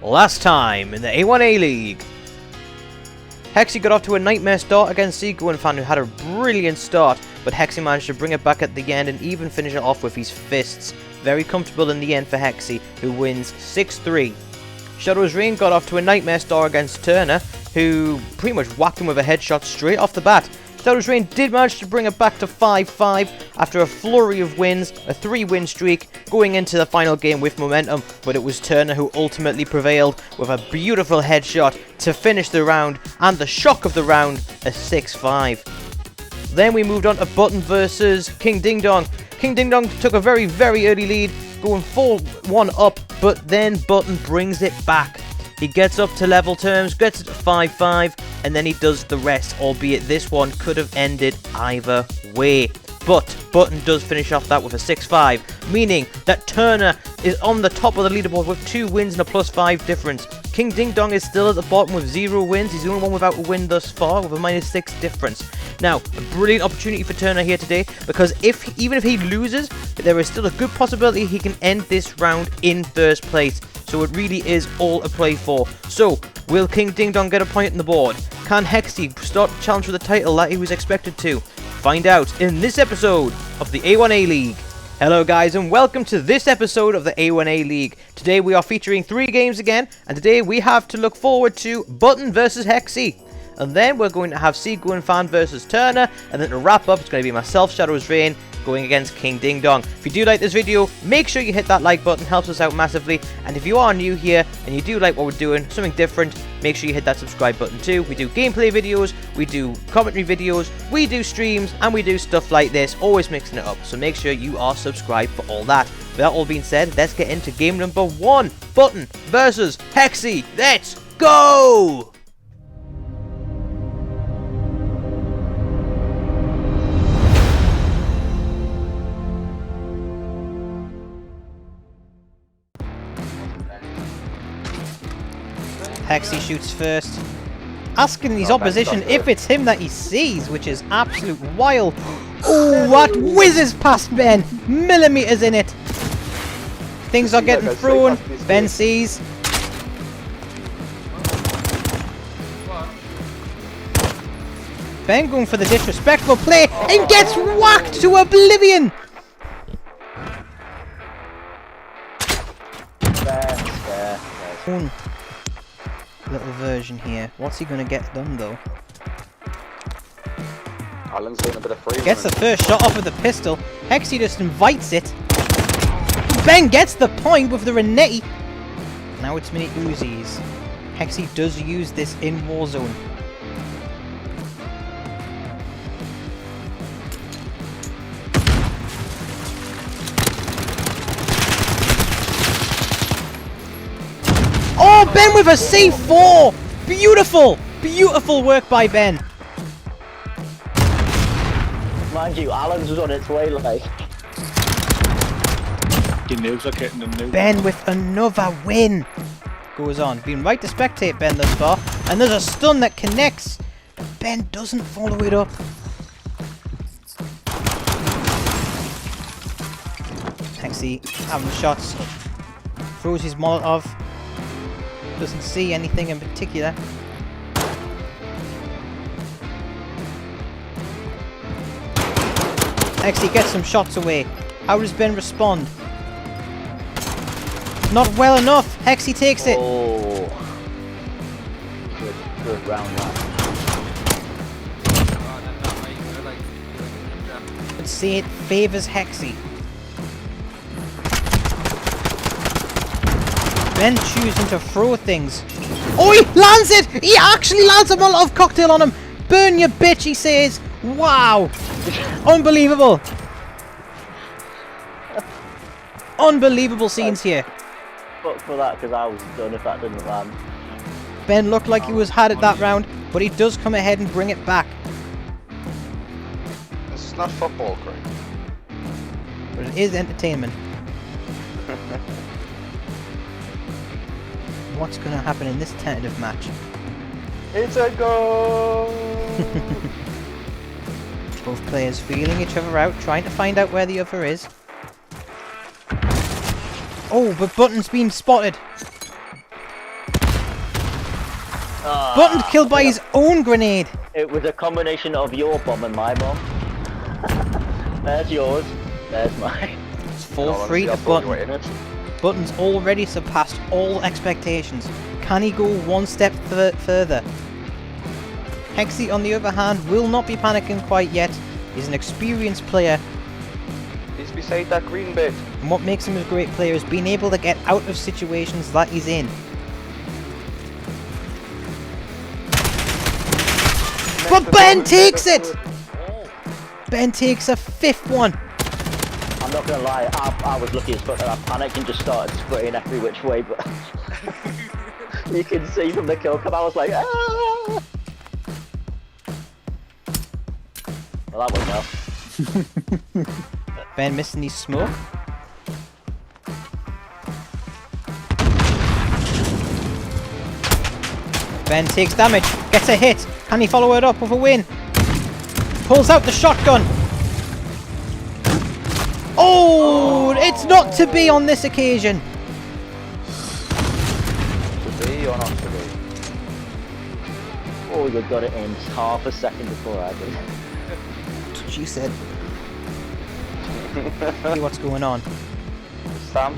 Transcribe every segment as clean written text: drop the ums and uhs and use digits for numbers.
Last time in the A1A League. Hexy got off to a nightmare start against Seagoingfan, who had a brilliant start, but Hexy managed to bring it back at the end and even finish it off with his fists. Very comfortable in the end for Hexy, who wins 6-3. Shadowsreign got off to a nightmare start against Turner, who pretty much whacked him with a headshot straight off the bat. Shadowsreign did manage to bring it back to 5-5 after a flurry of wins, a 3-win streak, going into the final game with momentum, but it was Turner who ultimately prevailed with a beautiful headshot to finish the round, and the shock of the round, a 6-5. Then we moved on to Button versus KingDingDong. KingDingDong took a very early lead, going 4-1 up, but then Button brings it back. He gets up to level terms, gets it to 5-5, and then he does the rest, albeit this one could have ended either way. But Button does finish off that with a 6-5, meaning that Turner is on the top of the leaderboard with 2 wins and a +5 difference. KingDingDong is still at the bottom with 0 wins. He's the only one without a win thus far, with a -6 difference. Now, a brilliant opportunity for Turner here today, because even if he loses, there is still a good possibility he can end this round in first place. So it really is all a play for. So, will KingDingDong get a point on the board? Can Hexy start the challenge for the title that he was expected to? Find out in this episode of the A1A League. Hello guys, and welcome to this episode of the A1A League. Today we are featuring 3 games again, and today we have to look forward to Button versus Hexy. And then we're going to have Seagoingfan Vs Turner, and then to wrap up, it's going to be myself, Shadowsreign, going against KingDingDong. If you do like this video, make sure you hit that like button, helps us out massively. And if you are new here and you do like what we're doing, something different, make sure you hit that subscribe button too. We do gameplay videos, we do commentary videos, we do streams, and we do stuff like this, always mixing it up. So make sure you are subscribed for all that. With that all being said, let's get into game number 1. Button versus Hexy. Let's go! Hexy shoots first, asking his opposition if it's him that he sees, which is absolute wild. Oh, what whizzes past Ben, millimeters in it. Things are getting thrown. Ben sees. Ben going for the disrespectful play and gets whacked to oblivion. Little version here. What's he gonna get done though? Alan's doing a bit of free. Gets the first shot off with the pistol. Hexy just invites it. Ben gets the point with the Renetti. Now it's mini Uzis. Hexy does use this in Warzone. Oh, Ben with a C4! Beautiful! Beautiful work by Ben. Mind you, Alan's was on its way, like. Ben with another win. Goes on. Been right to spectate Ben thus far. And there's a stun that connects. Ben doesn't follow it up. Hexy having shots. Throws his Molotov. Doesn't see anything in particular. Hexy gets some shots away. How does Ben respond? Not well enough. Hexy takes it. Oh, good round that. Let's see, it favors Hexy. Ben choosing to throw things. Oh, he lands it! He actually lands a Molotov cocktail on him! Burn your bitch, he says! Wow! Unbelievable! Unbelievable scenes here. Fuck for that, because I was done if that didn't land. Ben looked like he was had it that round, but he does come ahead and bring it back. This is not football, Craig. But it is entertainment. What's going to happen in this tentative match? It's a goal! Both players feeling each other out, trying to find out where the other is. Oh, but Button's been spotted. Button killed by his own grenade. It was a combination of your bomb and my bomb. There's yours. There's mine. It's 4-3 to Button. Button's already surpassed all expectations. Can he go one step further? Hexy, on the other hand, will not be panicking quite yet. He's an experienced player. He's beside that green bit. And what makes him a great player is being able to get out of situations that he's in. But Ben takes it! Ben takes a 5th one. I'm not gonna lie, I was lucky as fuck that I panicked and just started spraying every which way, but you can see from the kill cam I was like, ah! Well, that went well. Ben missing his smoke. Ben takes damage, gets a hit. Can he follow it up with a win? Pulls out the shotgun. Oh, it's not to be on this occasion. To be or not to be? Oh, you got it in half a second before I did. That's what she said. See what's going on.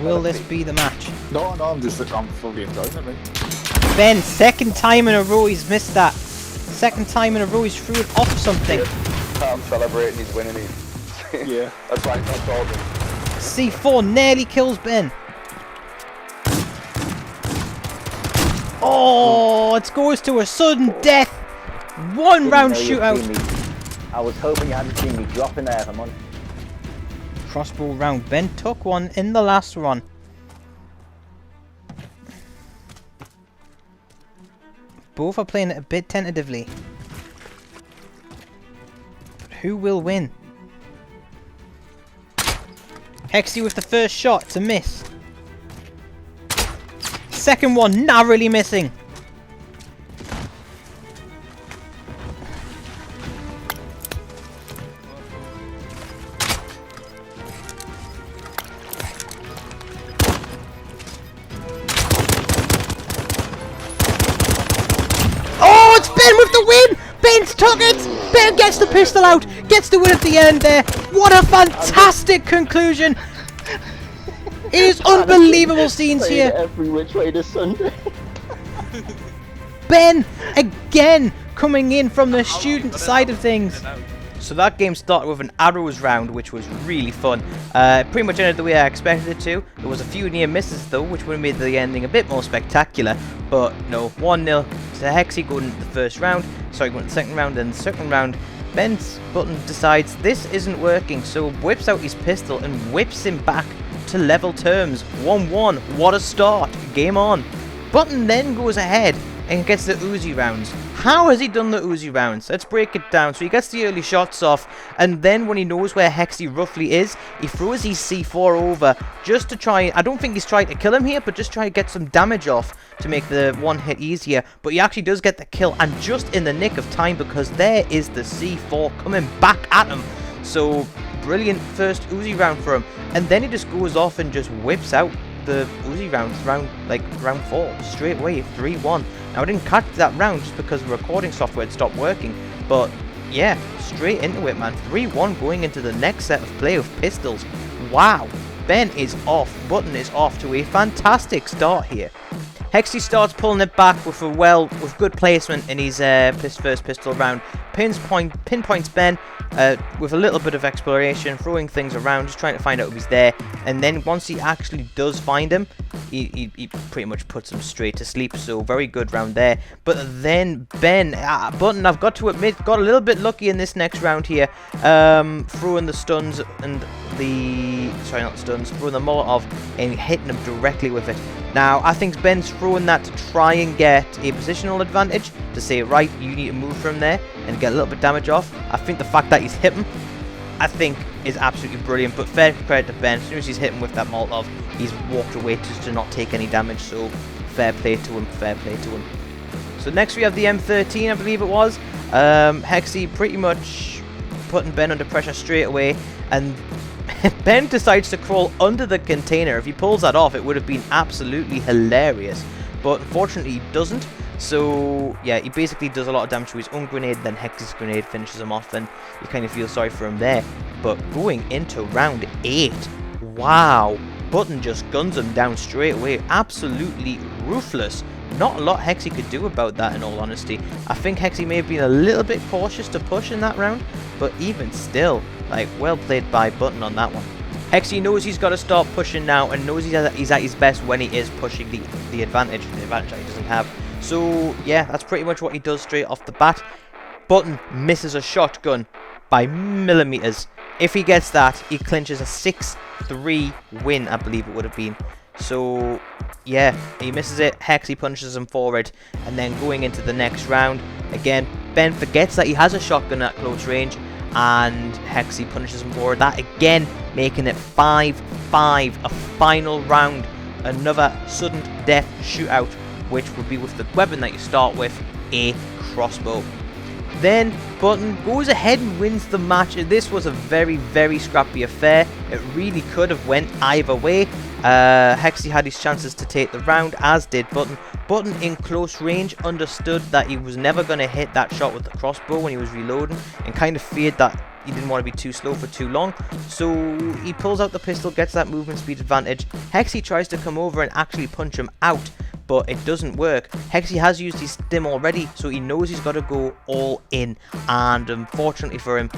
Will this be the match? No, I'm fully enjoying it, mate. Ben, second time in a row he's missed that. Second time in a row he's threw it off something. I'm celebrating he's winning it. Yeah. That's right, that's all good. C4 nearly kills Ben. Oh, it goes to a sudden death. One round shootout. I was hoping you hadn't seen me dropping there, come on. Crossbow round. Ben took one in the last one. Both are playing it a bit tentatively. But who will win? Hexy with the first shot to miss. Second one narrowly missing. Oh, it's Ben with the win! Ben's took it! Ben gets the pistol out, gets the win at the end there. What a fantastic conclusion! It is unbelievable scenes here. Every which way this Sunday. Ben again coming in from the student side of things. So that game started with an arrows round, which was really fun. Pretty much ended the way I expected it to. There was a few near misses though, which would have made the ending a bit more spectacular. But no, 1-0 to Hexy going into the first round. Sorry, going to the second round. And the second round, Ben's Button decides this isn't working, so whips out his pistol and whips him back to level terms. 1-1. What a start. Game on. Button then goes ahead and gets the Uzi rounds. How has he done the Uzi rounds? Let's break it down. So he gets the early shots off, and then when he knows where Hexy roughly is, he throws his C4 over just to try. I don't think he's trying to kill him here, but just try to get some damage off to make the one hit easier. But he actually does get the kill, and just in the nick of time, because there is the C4 coming back at him. So brilliant first Uzi round for him, and then he just goes off and just whips out the Uzi rounds, round 4 straight away. 3-1. Now I didn't catch that round just because the recording software had stopped working, but yeah, straight into it, man. 3-1 going into the next set of play with pistols. Wow, Ben is off. Button is off to a fantastic start here. Hexy starts pulling it back with with good placement in his first pistol round. Pinpoints Ben with a little bit of exploration, throwing things around, just trying to find out if he's there. And then once he actually does find him, he pretty much puts him straight to sleep. So very good round there. But then Ben, Button, I've got to admit, got a little bit lucky in this next round here, throwing the stuns and throwing the Molotov and hitting him directly with it. Now, I think Ben's throwing that to try and get a positional advantage, to say, right, you need to move from there and get a little bit of damage off. I think the fact that he's hit him, I think, is absolutely brilliant. But fair credit to Ben, as soon as he's hit him with that Molotov, he's walked away just to not take any damage. So, fair play to him, fair play to him. So next we have the M13, I believe it was. Hexy pretty much putting Ben under pressure straight away, and Ben decides to crawl under the container. If he pulls that off, it would have been absolutely hilarious. But unfortunately, he doesn't. So yeah, he basically does a lot of damage to his own grenade, then Hexy's grenade finishes him off, and you kind of feel sorry for him there. But going into round 8, wow, Button just guns him down straight away, absolutely ruthless. Not a lot Hexy could do about that, in all honesty. I think Hexy may have been a little bit cautious to push in that round, but even still, like, well played by Button on that one. Hexy knows he's got to start pushing now, and knows he's at his best when he is pushing the advantage that he doesn't have. So yeah, that's pretty much what he does straight off the bat. Button misses a shotgun by millimeters. If he gets that, he clinches a 6-3 win, I believe it would have been. So yeah, he misses it, Hexy punishes him for it, and then going into the next round, again, Ben forgets that he has a shotgun at close range, and Hexy punishes him for that again, making it 5-5, a final round, another sudden death shootout, which would be with the weapon that you start with, a crossbow. Then Button goes ahead and wins the match. This was a very, very scrappy affair. It really could have went either way. Hexy had his chances to take the round, as did Button. Button in close range understood that he was never going to hit that shot with the crossbow when he was reloading, and kind of feared that he didn't want to be too slow for too long. So he pulls out the pistol, gets that movement speed advantage. Hexy tries to come over and actually punch him out, but it doesn't work. Hexy has used his stim already, so he knows he's got to go all in, and unfortunately for him,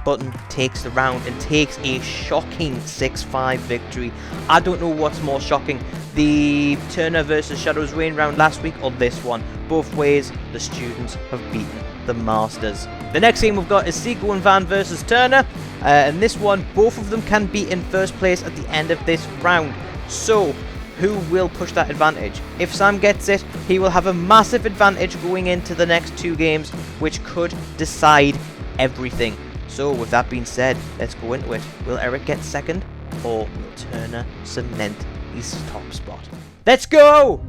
Button takes the round and takes a shocking 6-5 victory. I don't know what's more shocking, the Turner versus Shadowsreign round last week or this one. Both ways, the students have beaten the masters. The next game we've got is Seagoingfan Vs Turner, and this one, both of them can be in first place at the end of this round. So who will push that advantage? If Sam gets it, he will have a massive advantage going into the next 2 games, which could decide everything. So with that being said, let's go into it. Will Eric get second, or will Turner cement his top spot? Let's go!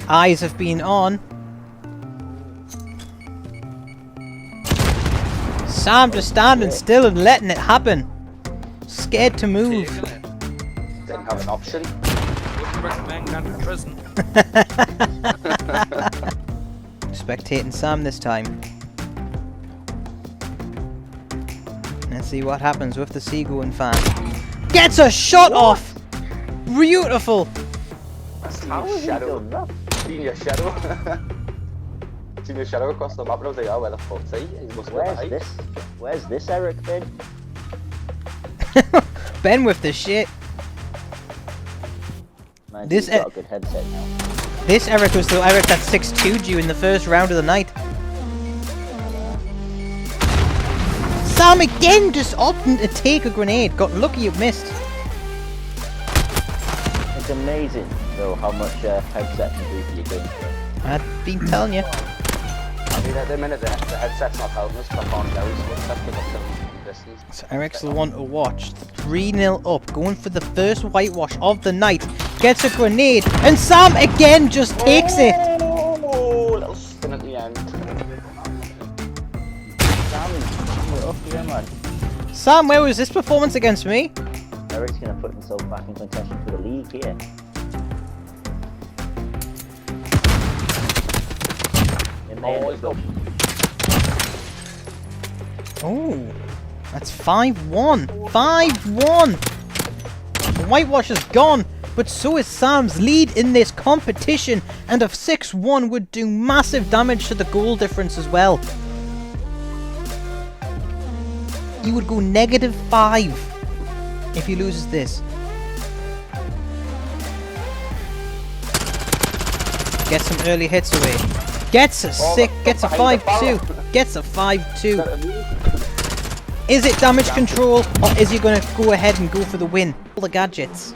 Eyes have been on. Sam just standing still and letting it happen. Scared to move. Didn't have an option. Wouldn't recommend going to prison. Spectating Sam this time. Let's see what happens with the Seagoingfan. Gets a shot off! Beautiful! How has he done that? Seen your shadow. Seen your shadow across the map, and I was like, oh, where the fuck's he? He must be behind. Where's this Eric been? Ben with the shit. Man, This he's got a good headset now. This Eric was the Eric that 6-2'd you in the first round of the night. Sam again just opting to take a grenade. Got lucky you missed. It's amazing though how much headset can do for your game. I've been telling you. I mean, at the minute, the headset's not helping us, but I can't know his footsteps because I'm still from distance. So Eric's the one to watch. 3-0 up, going for the first whitewash of the night. Gets a grenade, and Sam again just takes it. Oh, little spin at the end. Sam, we're up here, man. Sam, where was this performance against me? Eric's gonna put himself back in contention for the league here. Oh, that's 5-1. 5-1. The whitewash is gone, but so is Sam's lead in this competition, and a 6-1 would do massive damage to the goal difference as well. He would go -5 if he loses this. Gets some early hits away. Gets a 5-2. Gets a 5-2. Is it damage control, or is he going to go ahead and go for the win? All the gadgets.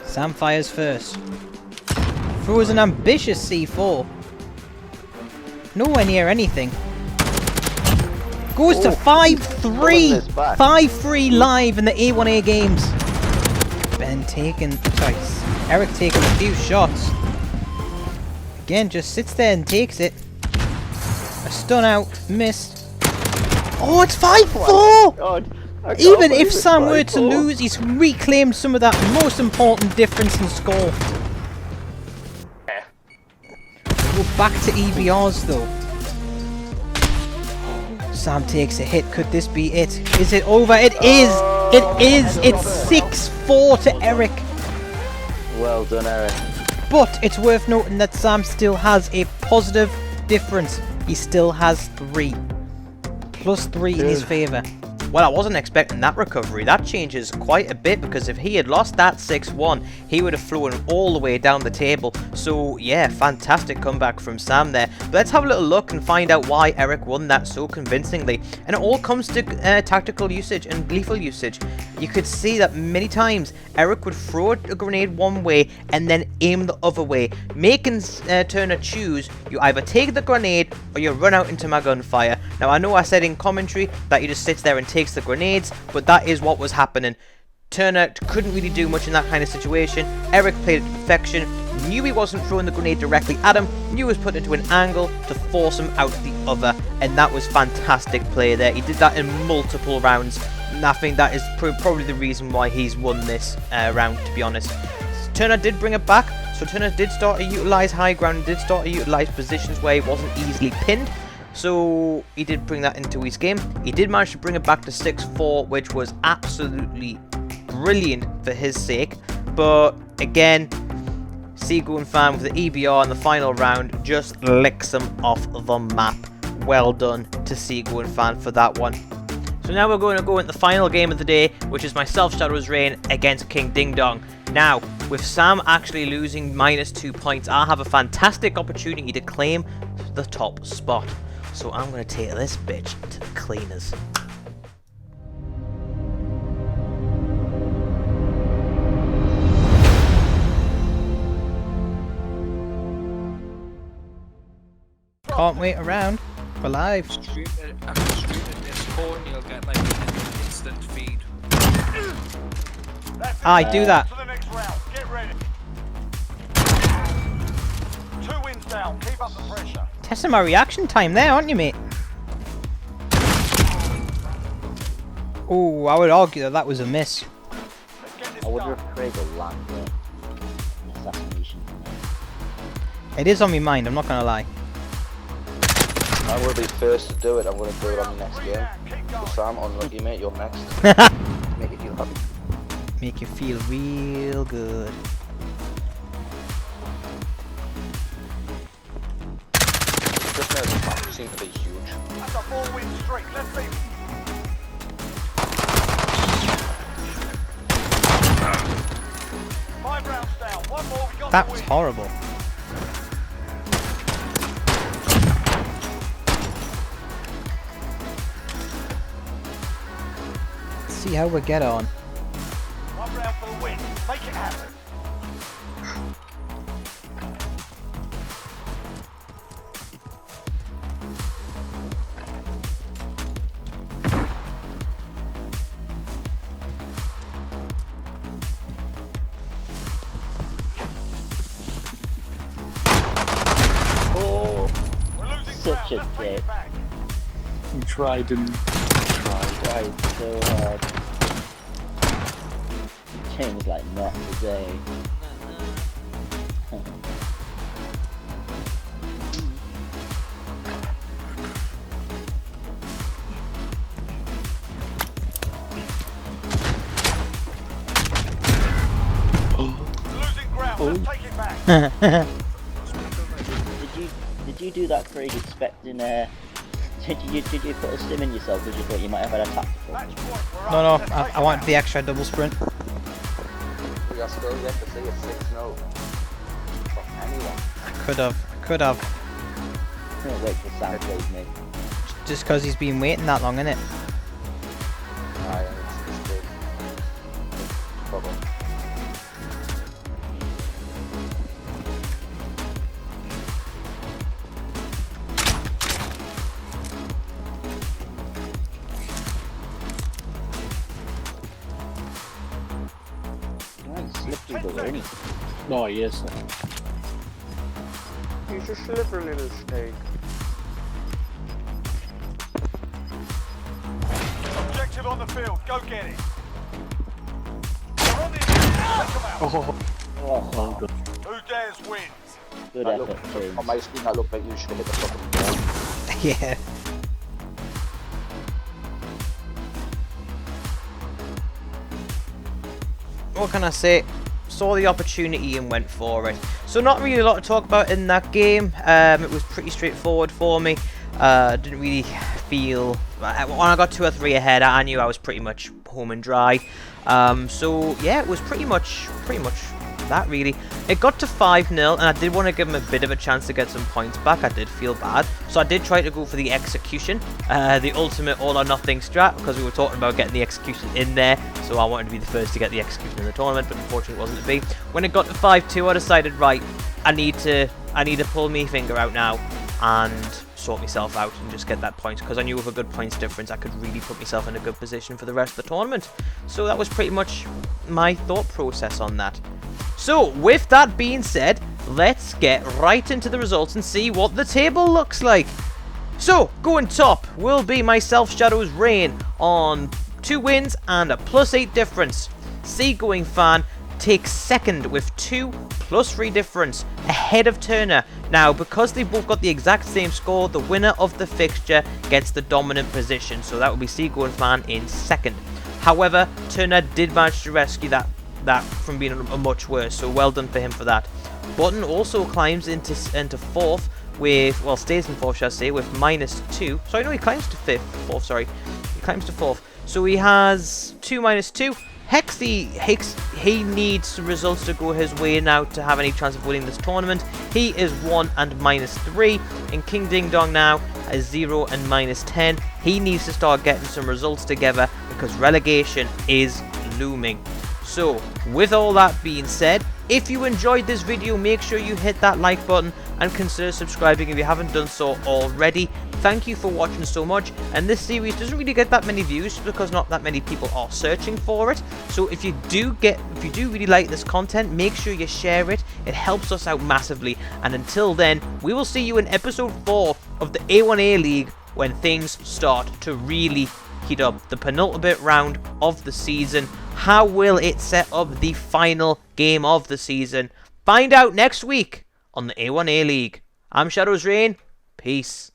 Sam fires first. Throws an ambitious C4. Nowhere near anything. Goes to 5-3. 5-3 live in the A1A games. Ben taking... Sorry, Eric taking a few shots. Again, just sits there and takes it. A stun out, missed. Oh, it's 5-4! God. I can't Even believe if it's Sam were to 5-4. lose, he's reclaimed some of that most important difference in score. We're back to EBRs though. Sam takes a hit. Could this be it? Is it over? It is! It is! It's 6-4 to Eric. Well done, Eric. But it's worth noting that Sam still has a positive difference. He still has 3. Plus 3 in his favour. Well, I wasn't expecting that recovery. That changes quite a bit, because if he had lost that 6-1, he would have flown all the way down the table. So, yeah, fantastic comeback from Sam there. But let's have a little look and find out why Eric won that so convincingly. And it all comes to tactical usage and lethal usage. You could see that many times Eric would throw a grenade one way and then aim the other way, making Turner choose, you either take the grenade or you run out into my gunfire. Now, I know I said in commentary that he just sits there and takes the grenades, but that is what was happening. Turner couldn't really do much in that kind of situation. Eric played it to perfection, knew he wasn't throwing the grenade directly at him, knew he was put into an angle to force him out the other, and that was fantastic play there. He did that in multiple rounds, and I think that is probably the reason why he's won this round, to be honest. Turner did bring it back, so Turner did start to utilise high ground, and did start to utilise positions where he wasn't easily pinned. So he did bring that into his game. He did manage to bring it back to 6-4, which was absolutely brilliant for his sake. But again, Seagoingfan with the EBR in the final round just licks him off the map. Well done to Seagoingfan for that one. So now we're going to go into the final game of the day, which is myself, Shadowsreign, against KingDingDong. Now, with Sam actually losing -2 points, I have a fantastic opportunity to claim the top spot. So I'm going to take this bitch to the cleaners. Can't wait around. We're live. After streaming Discord, you'll get like an instant feed. I do that. To the next round. Get ready. 2 wins down. Keep up the pressure. Testing my reaction time there, aren't you, mate? Oh, I would argue that that was a miss. Let's get this I wonder done. if Craig will land the assassination. It is on my mind, I'm not going to lie. I'm going to be first to do it. I'm going to do it on the next game. So Sam, unlucky mate, you're next. Make it feel happy. Make you feel real good. Just know the map seems to be huge. That's a 4-win streak. Let's see. Five rounds down. One more. We got That the was win. horrible. Let's see how we get on. 1 round for the win. Make it happen. We're losing Such a ground. Let's take dick. it back. You tried and Tried so hard. James like not today. Losing ground. Let's take it back. Did you do that, Craig, expecting did you put a stim in yourself because you thought you might have had a tactical? Match point. We're No, up. no, Let's take I it want back. the extra double sprint. We are still yet to see a 6-0 from anyone. Could have. I'm gonna wait till Sam plays me. Just because he's been waiting that long, innit? Aye, it's big. Problem. Right, slip through the ring. oh yes. He's a slippery little snake. field. Go get it. They're on the attack. Take them out. Oh, good. Who dares wins. Good That effort, looked, team. on my screen, that looked like you should have hit the fucking ball. Yeah. What can I say? Saw the opportunity and went for it. So not really a lot to talk about in that game. It was pretty straightforward for me. Didn't really feel... When I got 2 or 3 ahead, I knew I was pretty much home and dry. So yeah, it was pretty much that really. It got to 5-0 and I did want to give him a bit of a chance to get some points back. I did feel bad. So I did try to go for the execution. The ultimate all or nothing strat, because we were talking about getting the execution in there. So I wanted to be the first to get the execution in the tournament, but unfortunately it wasn't to be. When it got to 5-2, I decided, right, I need to pull my finger out now and sort myself out and just get that point, because I knew with a good points difference I could really put myself in a good position for the rest of the tournament. So that was pretty much my thought process on that. So with that being said, let's get right into the results and see what the table looks like. So going top will be myself, Shadowsreign, on 2 wins and a +8 difference. Seagoingfan takes second with 2 +3 difference ahead of Turner. Now, because they both got the exact same score, the winner of the fixture gets the dominant position. So that will be Seagoingfan in second. However, Turner did manage to rescue that from being a much worse. So well done for him for that. Button also climbs into 4th with, well, stays in 4th, shall I say, with -2. Sorry, no, he climbs to 4th. Sorry, he climbs to 4th. So he has 2 -2. He needs the results to go his way now to have any chance of winning this tournament. He is 1 and -3, and KingDingDong now is 0 and -10. He needs to start getting some results together because relegation is looming. So, with all that being said, if you enjoyed this video, make sure you hit that like button and consider subscribing if you haven't done so already. Thank you for watching so much, and this series doesn't really get that many views because not that many people are searching for it. So if you do really like this content, make sure you share it. It helps us out massively. And until then, we will see you in episode 4 of the A1A League when things start to really heat up. The penultimate round of the season. How will it set up the final game of the season? Find out next week on the A1A League. I'm Shadowsreign. Peace.